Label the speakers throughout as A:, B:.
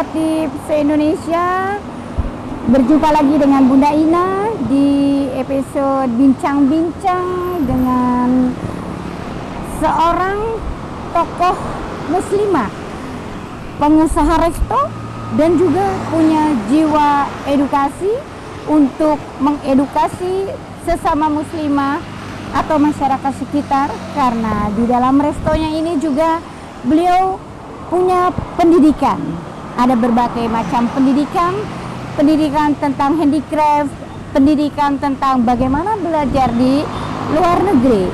A: Kreatif se-Indonesia. Berjumpa lagi dengan Bunda Ina di episode bincang-bincang dengan seorang tokoh muslimah, pengusaha resto, dan juga punya jiwa edukasi untuk mengedukasi sesama muslimah atau masyarakat sekitar, karena di dalam restonya ini juga beliau punya pendidikan. Ada berbagai macam pendidikan tentang handicraft, pendidikan tentang bagaimana belajar di luar negeri.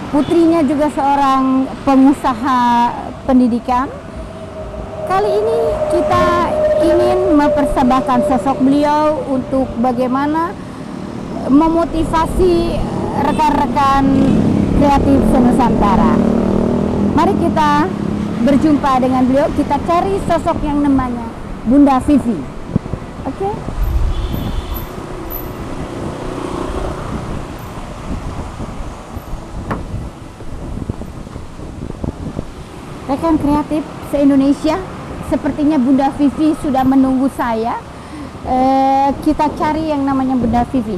A: Putrinya juga seorang pengusaha pendidikan. Kali ini kita ingin mempersembahkan sosok beliau untuk bagaimana memotivasi rekan-rekan kreatif se-Nusantara. Mari kita berjumpa dengan beliau, kita cari sosok yang namanya Bunda Vivi. Oke? Rekan kreatif se-Indonesia, sepertinya Bunda Vivi sudah menunggu saya. Kita cari yang namanya Bunda Vivi.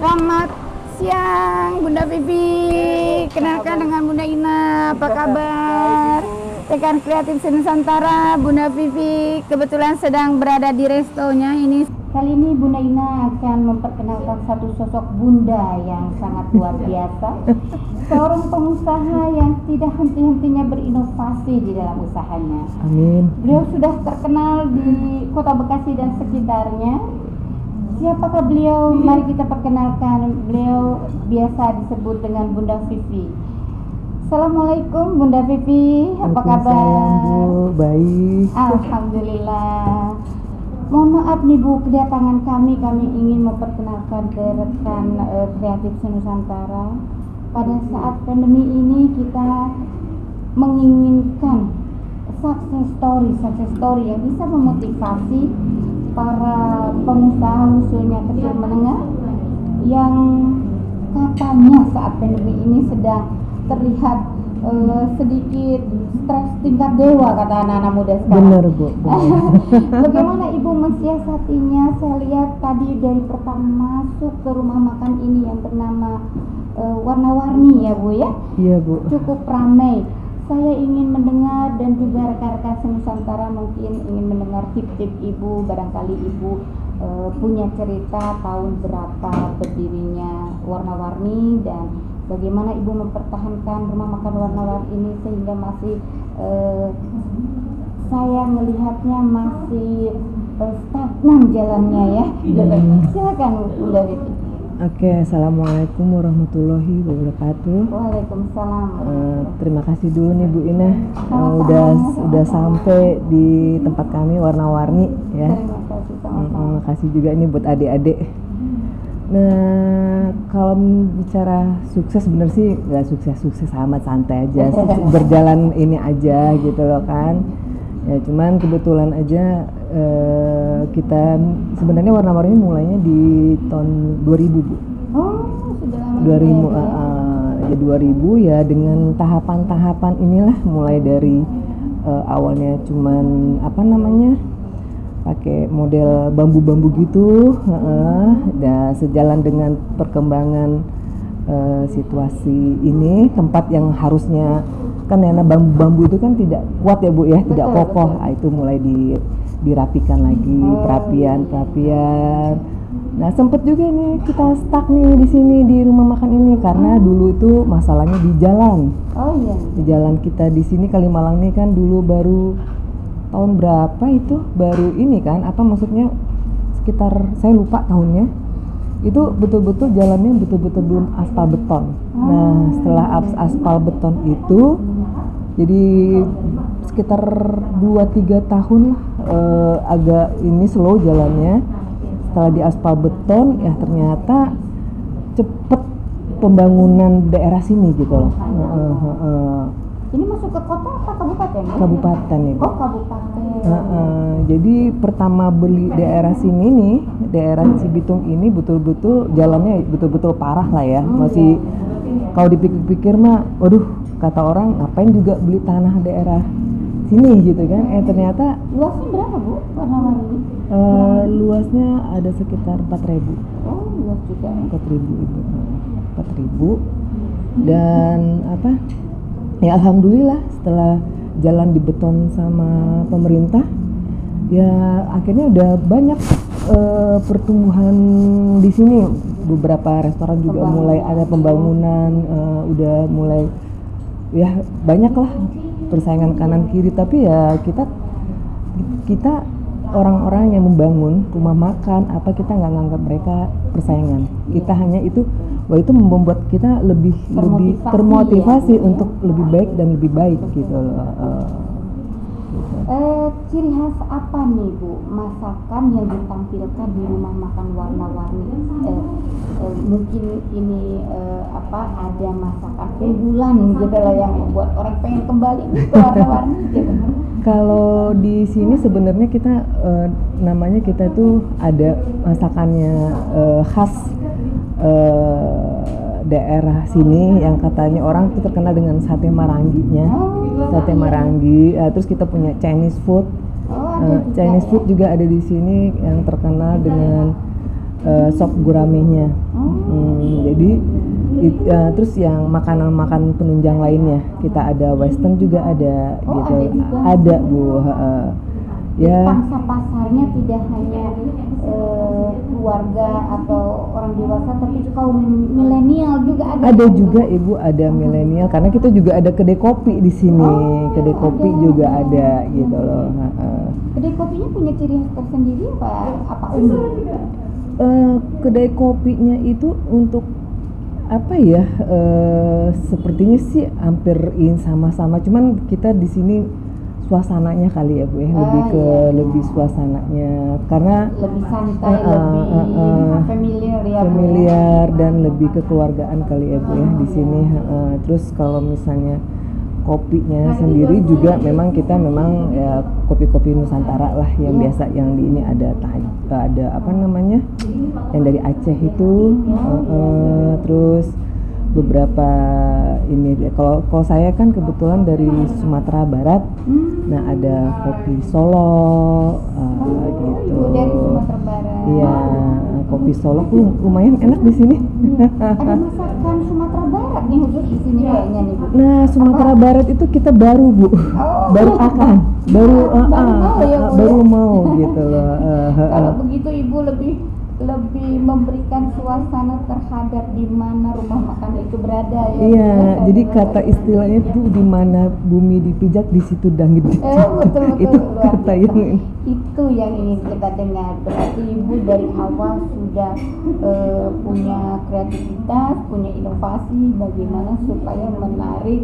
A: Selamat siang Bunda Vivi. Kenalkan dengan Bunda Ina. Apa kabar? Rekan kreatif se-Nusantara, Bunda Vivi kebetulan sedang berada di restonya ini. Kali ini Bunda Ina akan memperkenalkan satu sosok bunda yang sangat luar biasa. Seorang pengusaha yang tidak henti-hentinya berinovasi di dalam usahanya.
B: Amin.
A: Beliau sudah terkenal di Kota Bekasi dan sekitarnya. Siapakah beliau? Mari kita perkenalkan. Beliau biasa disebut dengan Bunda Vivi. Assalamualaikum Bunda Vivi, apa kabar?
B: Bu, baik.
A: Alhamdulillah. Mohon maaf nih Bu, kedatangan kami ingin memperkenalkan ke rekan kreatif se-Nusantara. Pada saat pandemi ini kita menginginkan success story yang bisa memotivasi para pengusaha khususnya kecil menengah yang katanya saat pandemi ini sedang terlihat sedikit stres tingkat dewa, kata anak-anak muda sekarang.
B: Benar Bu.
A: Bagaimana Ibu mensiasatinya? Saya lihat tadi dari pertama masuk ke rumah makan ini yang bernama Warna-Warni ya Bu ya.
B: Iya Bu.
A: Cukup ramai. Saya ingin mendengar dan juga rekan-rekan se-Nusantara mungkin ingin mendengar tip-tip Ibu. Barangkali Ibu punya cerita tahun berapa berdirinya Warna-Warni dan bagaimana Ibu mempertahankan rumah makan Warna-Warni ini sehingga masih saya melihatnya masih stagnan jalannya ya. Silakan Bunda Vivi.
B: Oke, assalamualaikum warahmatullahi wabarakatuh.
A: Waalaikumsalam.
B: Terima kasih dulu nih Bu Ina, udah sampai di tempat kami Warna-Warni ya. Terima kasih juga ini buat adik-adik. Nah, kalau bicara sukses bener sih nggak sukses amat, santai aja, berjalan ini aja gitu loh kan. Ya cuman kebetulan aja kita sebenarnya Warna-Warni mulainya di tahun 2000 Bu.
A: Oh, sudah lama.
B: 2000 2000 ya, dengan tahapan-tahapan inilah, mulai dari awalnya cuman pakai model bambu-bambu gitu, dan sejalan dengan perkembangan situasi ini, tempat yang harusnya kan karena bambu-bambu itu kan tidak kuat ya Bu ya, tidak kokoh. Itu mulai dirapikan lagi, perapian. Nah sempet juga nih kita stuck nih di sini di rumah makan ini karena dulu itu masalahnya di jalan.
A: Oh iya.
B: Di jalan kita di sini Kalimalang nih kan dulu baru tahun berapa itu baru ini kan, maksudnya sekitar saya lupa tahunnya, itu betul-betul jalannya betul-betul belum aspal beton. Nah setelah aspal beton itu jadi sekitar 2-3 tahun agak ini slow jalannya. Setelah di aspal beton ya ternyata cepet pembangunan daerah sini gitu loh.
A: Ini masuk ke kota apa kabupaten?
B: Kabupaten ya.
A: Oh kabupaten.
B: Jadi pertama beli daerah sini nih, daerah Cibitung ini betul-betul jalannya betul-betul parah lah ya, masih kalau dipikir-pikir mah, waduh, kata orang ngapain juga beli tanah daerah sini gitu kan? Ternyata
A: Luasnya berapa Bu warna-warni ini?
B: luasnya ada sekitar 4.000.
A: Oh, luas juga.
B: 4.000 itu, 4.000. Dan apa? Ya alhamdulillah setelah jalan dibeton sama pemerintah, ya akhirnya udah banyak pertumbuhan di sini. Beberapa restoran juga mulai ada pembangunan, udah mulai ya banyak lah persaingan kanan kiri. Tapi ya kita orang-orang yang membangun rumah makan apa, kita nggak nganggap mereka persaingan. Kita hanya itu membuat kita lebih termotivasi untuk lebih baik dan lebih baik gitu loh.
A: Ciri khas apa nih Bu masakan yang ditampilkan di rumah makan warna-warni? Mungkin ini ada masakan unggulan gitu loh yang membuat orang pengen kembali ke warna-warni gitu.
B: Kalau di sini sebenarnya kita namanya kita tuh ada masakannya khas daerah sini yang katanya orang tuh terkenal dengan sate maranginya. Sate marangi, terus kita punya Chinese food. Chinese food juga ada di sini yang terkenal dengan sop guramenya. Jadi terus yang makanan penunjang lainnya kita ada western juga ada gitu. Ada Bu. Ya.
A: Pangsa pasarnya tidak hanya keluarga atau orang dewasa, tapi kaum milenial juga ada.
B: Ada juga Ibu, ada milenial karena kita juga ada kedai kopi di sini. Kedai kopi juga ada gitu loh.
A: Kedai kopinya punya ciri khas tersendiri apa umum?
B: Kedai kopinya itu untuk apa ya? Sepertinya sih hampir sama-sama. Cuman kita di sini suasananya kali ya Bu ya, lebih suasananya karena
A: lebih santai, lebih
B: familiar dan lebih kekeluargaan kali ya Bu ya di sini. Terus kalau misalnya kopinya sendiri juga memang kita ya kopi-kopi Nusantara lah yang biasa yang di ini ada apa namanya yang dari Aceh itu, terus beberapa ini kalau saya kan kebetulan dari Sumatera Barat. Nah ada kopi Solo gitu.
A: Dari Sumatera Barat.
B: Iya, kopi Solo lumayan enak di sini.
A: Ada masakan Sumatera Barat nih khusus di sini kayaknya nih Bu.
B: Nah Sumatera Barat itu kita baru Bu, baru mau gitu loh.
A: Kalau begitu Ibu lebih memberikan suasana terhadap di mana rumah makan itu berada ya.
B: Iya, jadi kata istilahnya itu di mana bumi dipijak di situ dangit dicipta.
A: Betul,
B: Itu kata yang
A: itu yang ingin kita dengar. Berarti Ibu dari awal sudah punya kreativitas, punya inovasi bagaimana supaya menarik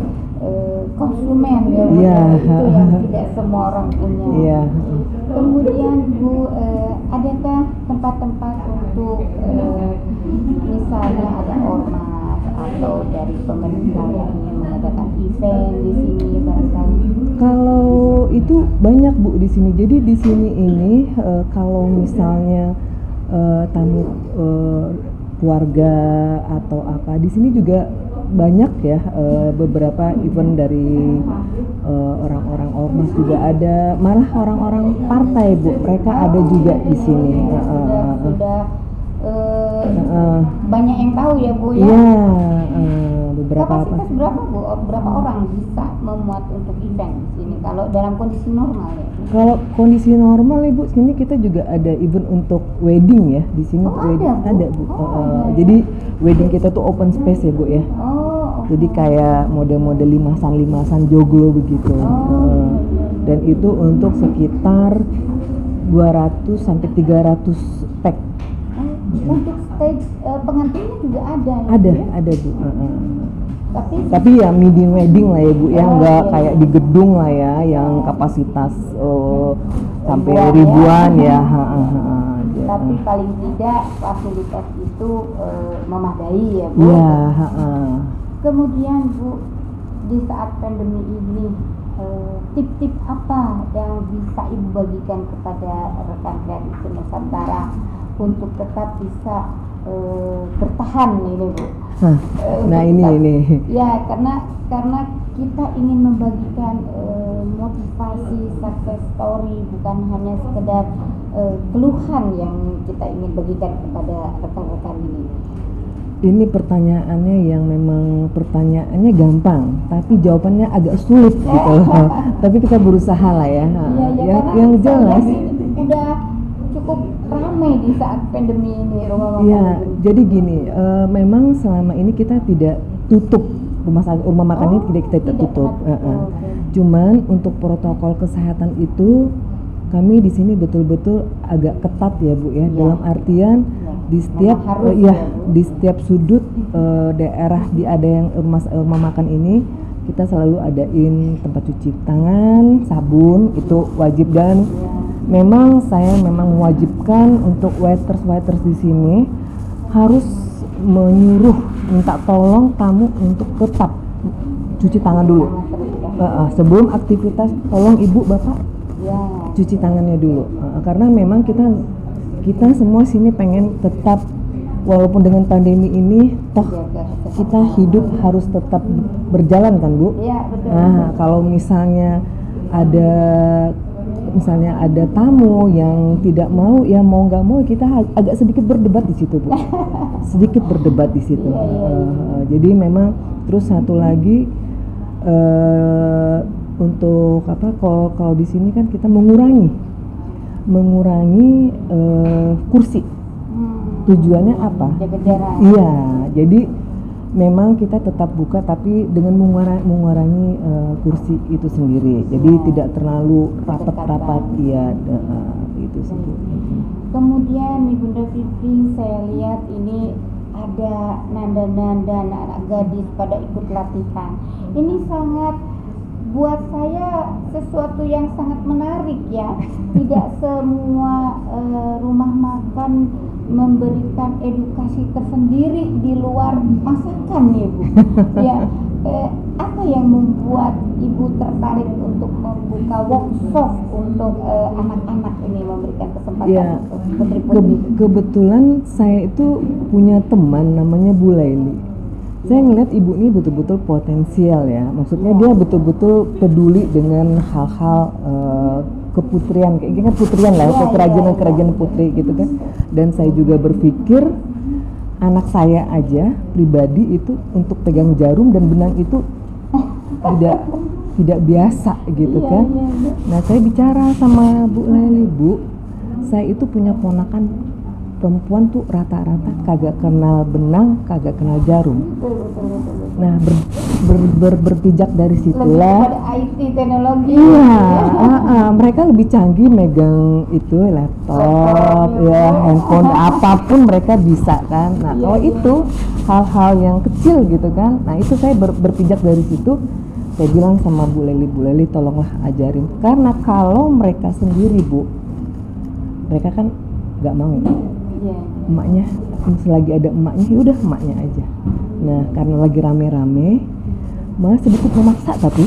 A: konsumen ya.
B: Iya.
A: Itu yang tidak semua orang punya.
B: Iya.
A: Kemudian Bu, adakah tempat-tempat untuk misalnya ada ormas atau dari pemerintah yang ingin mengadakan event di sini barangkali?
B: Kalau itu banyak Bu di sini. Jadi di sini ini kalau misalnya tamu keluarga atau apa di sini juga banyak ya, beberapa event dari orang-orang ormas juga ada, malah orang-orang partai Bu, mereka ada juga di sini.
A: Sudah banyak yang tahu ya Bu ya.
B: Iya, beberapa
A: Kapasitas berapa Bu? Berapa orang bisa memuat untuk event di sini kalau dalam kondisi normal ya?
B: Kalau kondisi normal Ibu, sini kita juga ada event untuk wedding ya di sini. Ada Bu. Jadi wedding kita tuh open space ya Bu ya. Jadi kayak model-model limasan joglo begitu. Dan itu untuk sekitar 200 sampai 300 pack.
A: Untuk stage pengantinnya juga ada ya?
B: Ada Bu.
A: Tapi
B: ya midi wedding lah ya Bu, yang nggak kayak di gedung lah ya, yang kapasitas sampai ribuan ya.
A: Tapi paling tidak fasilitas itu memadai ya Bu.
B: Iya.
A: Kemudian Bu, di saat pandemi ini tip-tip apa yang bisa Ibu bagikan kepada rekan kreatif Nusantara untuk tetap bisa bertahan ini Bu.
B: Hah, nah ini.
A: Ya, karena kita ingin membagikan motivasi, success story, bukan hanya sekedar keluhan yang kita ingin bagikan kepada rekan-rekan ini.
B: Ini pertanyaannya yang memang pertanyaannya gampang, tapi jawabannya agak sulit gitu loh. Tapi kita berusaha lah ya. Yang jelas
A: udah cukup ramai di saat pandemi ini rumah makan.
B: Ya, jadi gini, memang selama ini kita tidak tutup rumah makan ini tidak tutup. Cuman untuk protokol kesehatan itu kami di sini betul-betul agak ketat ya Bu ya. Dalam artian di setiap di setiap sudut daerah ada yang rumah makan ini kita selalu adain tempat cuci tangan, sabun itu wajib, dan memang saya mewajibkan untuk waiters di sini harus menyuruh minta tolong tamu untuk tetap cuci tangan dulu. Sebelum aktivitas tolong Ibu Bapak cuci tangannya dulu. Karena memang kita semua sini pengen tetap, walaupun dengan pandemi ini toh kita hidup harus tetap berjalan kan Bu.
A: Iya, betul.
B: Nah, kalau misalnya ada tamu yang tidak mau, ya mau nggak mau kita agak sedikit berdebat di situ Bu. Sedikit berdebat di situ. Jadi memang terus satu lagi untuk kalau di sini kan kita mengurangi kursi. Tujuannya apa?
A: Jaga jarak.
B: Iya, jadi memang kita tetap buka tapi dengan mengurangi kursi itu sendiri. Jadi tidak terlalu rapat-rapat ya, itu sih.
A: Kemudian Ibunda Vivi, saya lihat ini ada nanda-nanda anak-anak gadis pada ikut latihan. Ini sangat buat saya sesuatu yang sangat menarik ya. Tidak semua rumah makan memberikan edukasi tersendiri di luar masakan nih Bu. Ya, apa yang membuat Ibu tertarik untuk membuka workshop untuk anak-anak ini, memberikan kesempatan
B: ya,
A: untuk putri-putri?
B: Kebetulan saya itu punya teman namanya Bu Laili. Saya ngeliat Ibu ini betul-betul potensial ya, maksudnya dia betul-betul peduli dengan hal-hal keputrian, kayak kan putrian lah, kerajinan putri gitu kan. Dan saya juga berpikir anak saya aja pribadi itu untuk pegang jarum dan benang itu tidak biasa gitu kan. Nah, saya bicara sama Bu Laili, Bu, saya itu punya ponakan perempuan tuh rata-rata kagak kenal benang, kagak kenal jarum. Nah, berpijak dari situlah.
A: Lebih pada IT teknologi.
B: Iya, mereka lebih canggih megang itu laptop, ya handphone, apapun mereka bisa kan. Nah, kalau itu hal-hal yang kecil gitu kan. Nah, itu saya berpijak dari situ. Saya bilang sama Bu Leli, tolonglah ajarin. Karena kalau mereka sendiri Bu, mereka kan nggak mau. Emaknya, selagi ada emaknya, yaudah emaknya aja. Nah, karena lagi rame-rame, malah sedikit memaksa tapi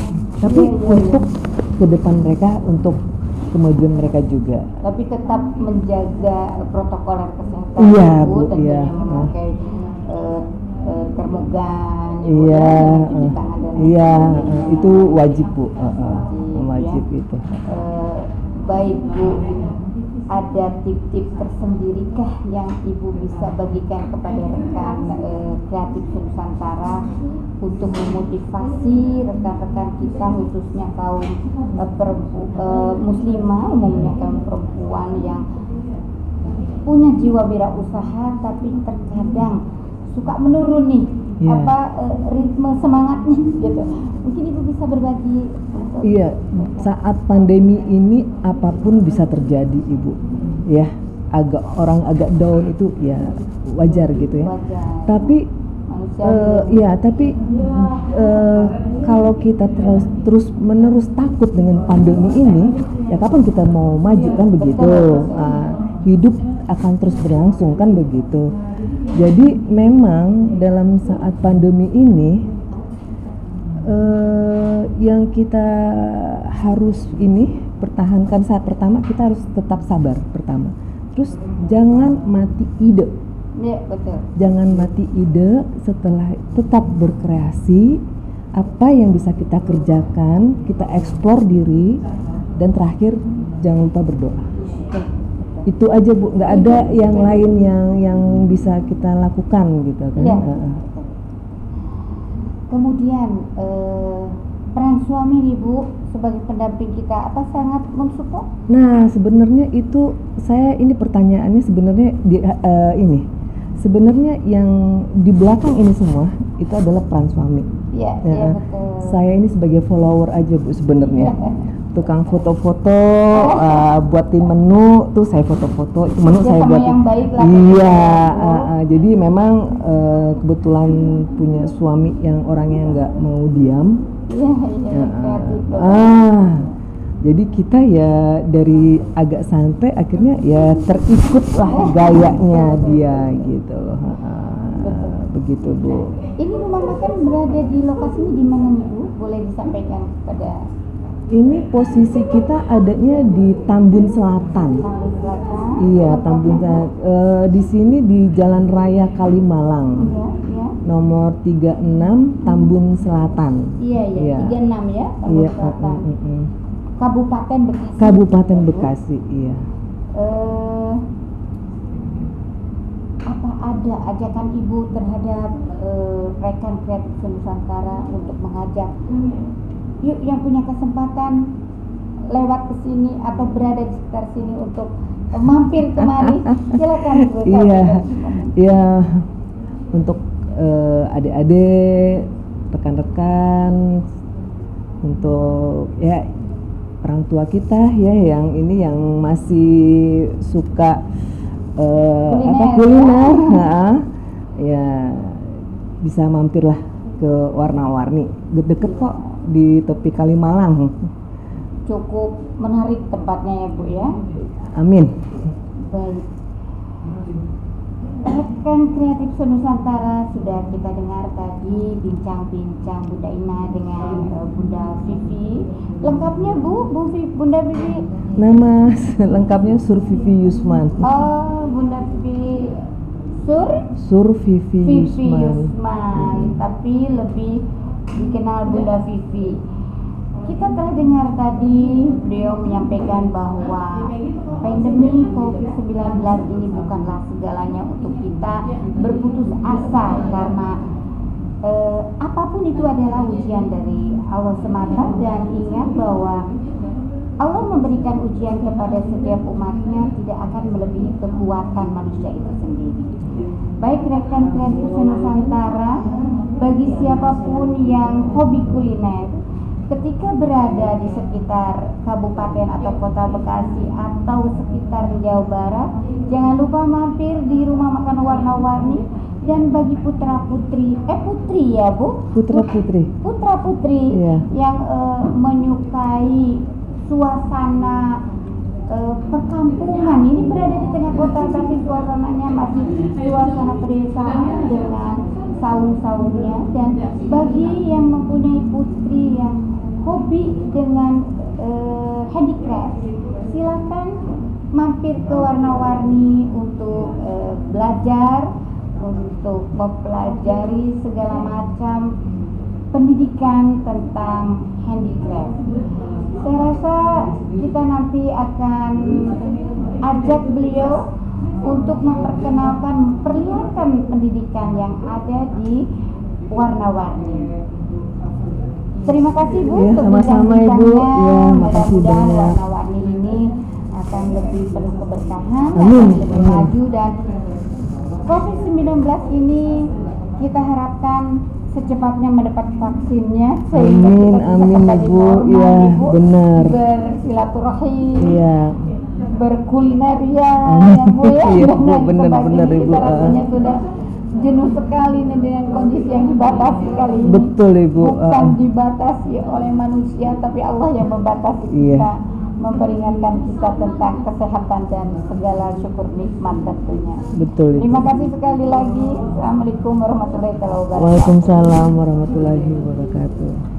B: untuk ke depan mereka, untuk kemajuan mereka juga.
A: Tapi tetap menjaga protokol kesehatan.
B: Iya
A: Bu,
B: Bu, iya.
A: Memakai termogan.
B: Iya, itu wajib Bu. Wajib ya. Itu.
A: Baik Bu. Ada tip-tip tersendirikah yang Ibu bisa bagikan kepada rekan kreatif Nusantara untuk memotivasi rekan-rekan kita, khususnya kaum muslimah, umumnya kaum perempuan yang punya jiwa wirausaha tapi terkadang suka menurun nih ritme semangatnya gitu. Mungkin Ibu bisa berbagi.
B: Iya, saat pandemi ini apapun bisa terjadi Ibu. Ya, orang agak down itu ya wajar gitu ya. Tapi kalau kita terus menerus takut dengan pandemi ini, ya kapan kita mau maju kan begitu. Hidup akan terus berlangsung kan begitu. Jadi memang dalam saat pandemi ini yang kita harus pertahankan, saat pertama kita harus tetap sabar pertama. Terus jangan mati ide.
A: Iya, betul.
B: Jangan mati ide, setelah tetap berkreasi, apa yang bisa kita kerjakan, kita eksplor diri, dan terakhir jangan lupa berdoa.
A: Betul.
B: Itu aja Bu, nggak ada yang lain yang bisa kita lakukan gitu kan.
A: Iya. Kemudian peran suami nih Bu sebagai pendamping kita apa sangat mensupport?
B: Nah sebenarnya itu ini pertanyaannya sebenarnya ini sebenarnya yang di belakang ini semua itu adalah peran suami.
A: Iya, iya betul.
B: Saya ini sebagai follower aja Bu sebenarnya. Tukang foto-foto, buatin menu tuh saya foto-foto, menu
A: Ya,
B: saya
A: sama
B: buatin.
A: yang baik lah.
B: Iya, jadi memang kebetulan punya suami yang orangnya nggak mau diam.
A: Iya, kreatif.
B: Jadi kita ya dari agak santai akhirnya ya terikut lah gayanya dia gitu loh. Begitu Bu.
A: Ini rumah makan berada di lokasinya di mana nih Bu? Boleh disampaikan kepada
B: ini posisi kita adanya di Tambun Selatan.
A: Tambun Selatan.
B: Iya, Tambun Selatan. Di sini di Jalan Raya Kalimalang.
A: Iya, iya.
B: Nomor 36 Tambun Selatan.
A: Iya. 36 ya, Tambun Selatan. Kabupaten Bekasi.
B: Kabupaten Bekasi, iya.
A: Apa ada ajakan Ibu terhadap rekan kreatif Nusantara untuk mengajak yuk yang punya kesempatan lewat ke sini atau berada di sekitar sini untuk mampir kemari, silakan Ibu.
B: Iya. Untuk adik-adik, rekan-rekan, untuk ya orang tua kita ya yang ini yang masih suka kuliner, ya bisa mampirlah ke Warna-Warni, deket kok di tepi Kalimalang.
A: Cukup menarik tempatnya ya Bu ya.
B: Amin.
A: Baik. Rekan kreatif Nusantara sudah kita dengar tadi bincang-bincang Bunda Ina dengan Bunda Vivi. Lengkapnya Bunda Vivi?
B: Nama lengkapnya Sur Vivi Yusman.
A: Oh, Bunda Vivi
B: Sur Vivi
A: Yusman, tapi lebih dikenal Bunda Vivi. Kita telah dengar tadi beliau menyampaikan bahwa pandemi COVID-19 ini bukanlah segalanya untuk kita berputus asa karena apapun itu adalah ujian dari Allah semata, dan ingat bahwa Allah memberikan ujian kepada setiap umatnya tidak akan melebihi kekuatan manusia itu sendiri. Baik rekan kreatif Nusantara, bagi siapapun yang hobi kuliner, ketika berada di sekitar kabupaten atau kota Bekasi atau sekitar Jawa Barat, jangan lupa mampir di rumah makan Warna-Warni. Dan bagi putra-putri, putri ya Bu? Putra-putri
B: yeah,
A: yang menyukai suasana perkampungan, ini berada di tengah kota tapi suasananya masih suasana pedesaan dengan saung-saungnya. Dan bagi yang mempunyai putri yang hobi dengan handicraft, silakan mampir ke Warna-Warni untuk belajar, untuk mempelajari segala macam pendidikan tentang handicraft. Saya rasa kita nanti akan ajak beliau untuk memperlihatkan pendidikan yang ada di Warna-Warni. Terima kasih Bu,
B: ya, sama-sama Ibu. Ya, makasih
A: mudah-mudahan
B: banyak.
A: Warna-Warni ini akan lebih penuh keberkahan,
B: Amin.
A: akan lebih maju, dan COVID-19 ini kita harapkan secepatnya mendapat vaksinnya sehingga
B: Amin,
A: kita bisa
B: amin
A: kembali
B: Ibu.
A: normal,
B: Ya,
A: Ibu,
B: benar.
A: bersilaturahim,
B: Iya.
A: berkuliner ya,
B: Amin.
A: ya Bu ya.
B: Iya,
A: Dan
B: Bu, benar,
A: sebagainya.
B: benar, Ibu.
A: Kita rasanya sudah jenuh sekali nih dengan kondisi yang dibatasi kali ini.
B: Betul Ibu.
A: Bukan dibatasi oleh manusia, tapi Allah yang membatasi
B: Iya.
A: kita, memperingatkan kita tentang kesehatan dan segala syukur nikmat tentunya.
B: Betul Ibu.
A: Terima kasih sekali lagi. Assalamualaikum warahmatullahi wabarakatuh.
B: Waalaikumsalam warahmatullahi wabarakatuh.